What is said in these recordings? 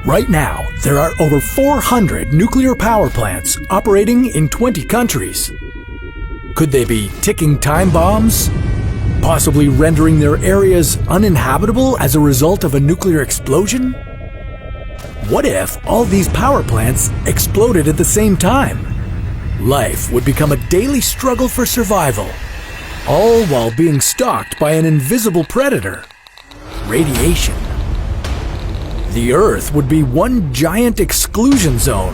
Right now, there are over 400 nuclear power plants operating in 20 countries. Could they be ticking time bombs? Possibly rendering their areas uninhabitable as a result of a nuclear explosion? What if all these power plants exploded at the same time? Life would become a daily struggle for survival, all while being stalked by an invisible predator: radiation. The Earth would be one giant exclusion zone,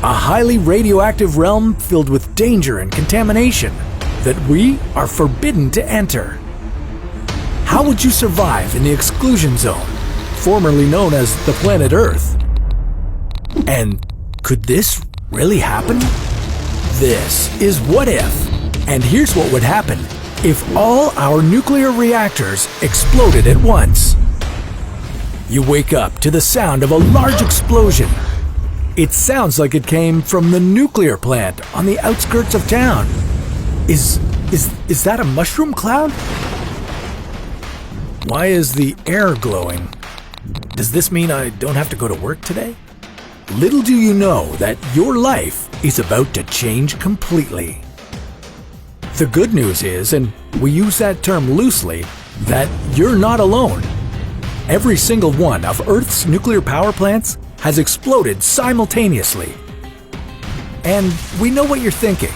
a highly radioactive realm filled with danger and contamination that we are forbidden to enter. How would you survive in the exclusion zone, formerly known as the planet Earth? And could this really happen? This is What If, and here's what would happen if all our nuclear reactors exploded at once. You wake up to the sound of a large explosion. It sounds like it came from the nuclear plant on the outskirts of town. Is that a mushroom cloud? Why is the air glowing? Does this mean I don't have to go to work today? Little do you know that your life is about to change completely. The good news is, and we use that term loosely, that you're not alone. Every single one of Earth's nuclear power plants has exploded simultaneously. And we know what you're thinking.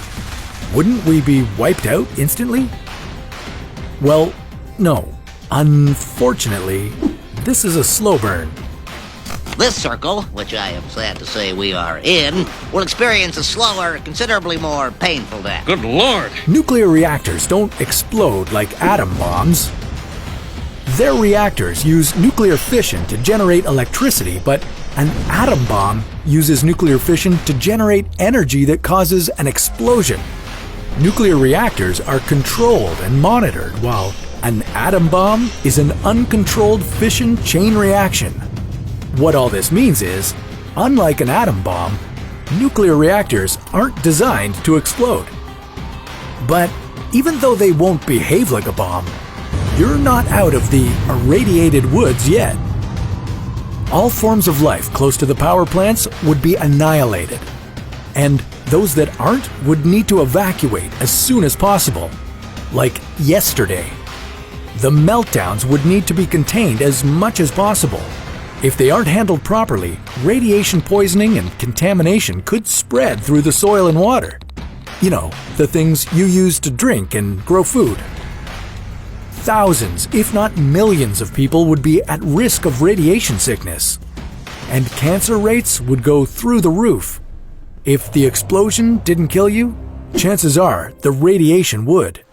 Wouldn't we be wiped out instantly? Well, no. Unfortunately, this is a slow burn. This circle, which I am sad to say we are in, will experience a slower, considerably more painful death. Good Lord! Nuclear reactors don't explode like atom bombs. Their reactors use nuclear fission to generate electricity, but an atom bomb uses nuclear fission to generate energy that causes an explosion. Nuclear reactors are controlled and monitored, while an atom bomb is an uncontrolled fission chain reaction. What all this means is, unlike an atom bomb, nuclear reactors aren't designed to explode. But even though they won't behave like a bomb, you're not out of the irradiated woods yet. All forms of life close to the power plants would be annihilated, and those that aren't would need to evacuate as soon as possible, like yesterday. The meltdowns would need to be contained as much as possible. If they aren't handled properly, radiation poisoning and contamination could spread through the soil and water. You know, the things you use to drink and grow food. Thousands, if not millions of people would be at risk of radiation sickness. And cancer rates would go through the roof. If the explosion didn't kill you, chances are the radiation would.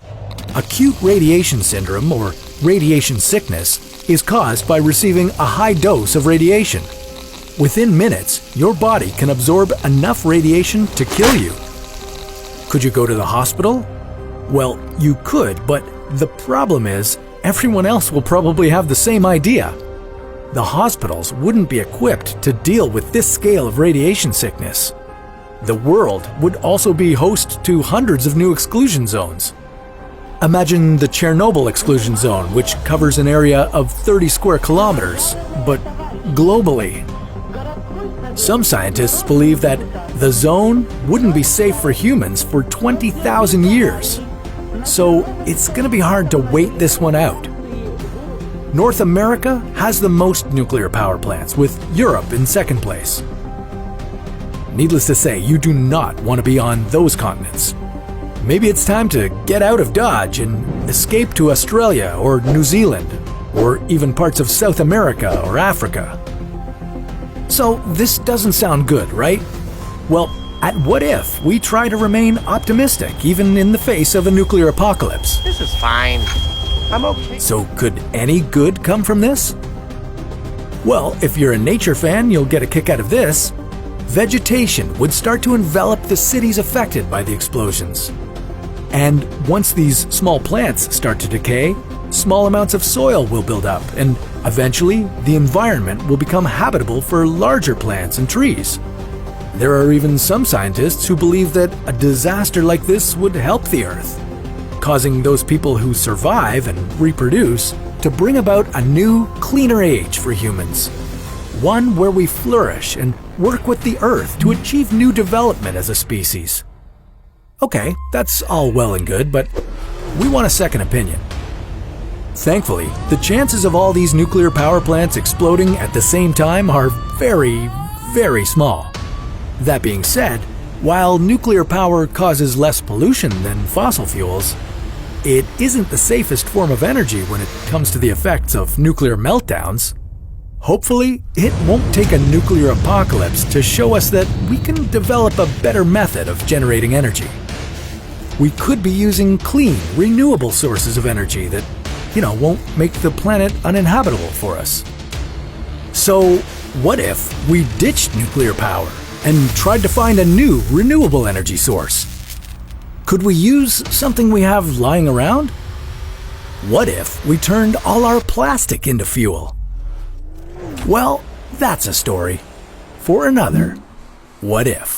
Acute radiation syndrome, or radiation sickness, is caused by receiving a high dose of radiation. Within minutes, your body can absorb enough radiation to kill you. Could you go to the hospital? Well, you could, but the problem is, everyone else will probably have the same idea. The hospitals wouldn't be equipped to deal with this scale of radiation sickness. The world would also be host to hundreds of new exclusion zones. Imagine the Chernobyl exclusion zone, which covers an area of 30 square kilometers, but globally. Some scientists believe that the zone wouldn't be safe for humans for 20,000 years. So it's going to be hard to wait this one out. North America has the most nuclear power plants, with Europe in second place. Needless to say, you do not want to be on those continents. Maybe it's time to get out of Dodge and escape to Australia or New Zealand, or even parts of South America or Africa. So this doesn't sound good, right? Well, at What If, we try to remain optimistic even in the face of a nuclear apocalypse. This is fine. I'm okay. So could any good come from this? Well, if you're a nature fan, you'll get a kick out of this. Vegetation would start to envelop the cities affected by the explosions. And once these small plants start to decay, small amounts of soil will build up, and eventually the environment will become habitable for larger plants and trees. There are even some scientists who believe that a disaster like this would help the Earth, causing those people who survive and reproduce to bring about a new, cleaner age for humans. One where we flourish and work with the Earth to achieve new development as a species. Okay, that's all well and good, but we want a second opinion. Thankfully, the chances of all these nuclear power plants exploding at the same time are very, very small. That being said, while nuclear power causes less pollution than fossil fuels, it isn't the safest form of energy when it comes to the effects of nuclear meltdowns. Hopefully, it won't take a nuclear apocalypse to show us that we can develop a better method of generating energy. We could be using clean, renewable sources of energy that, won't make the planet uninhabitable for us. So, what if we ditched nuclear power and tried to find a new, renewable energy source? Could we use something we have lying around? What if we turned all our plastic into fuel? Well, that's a story for another What If.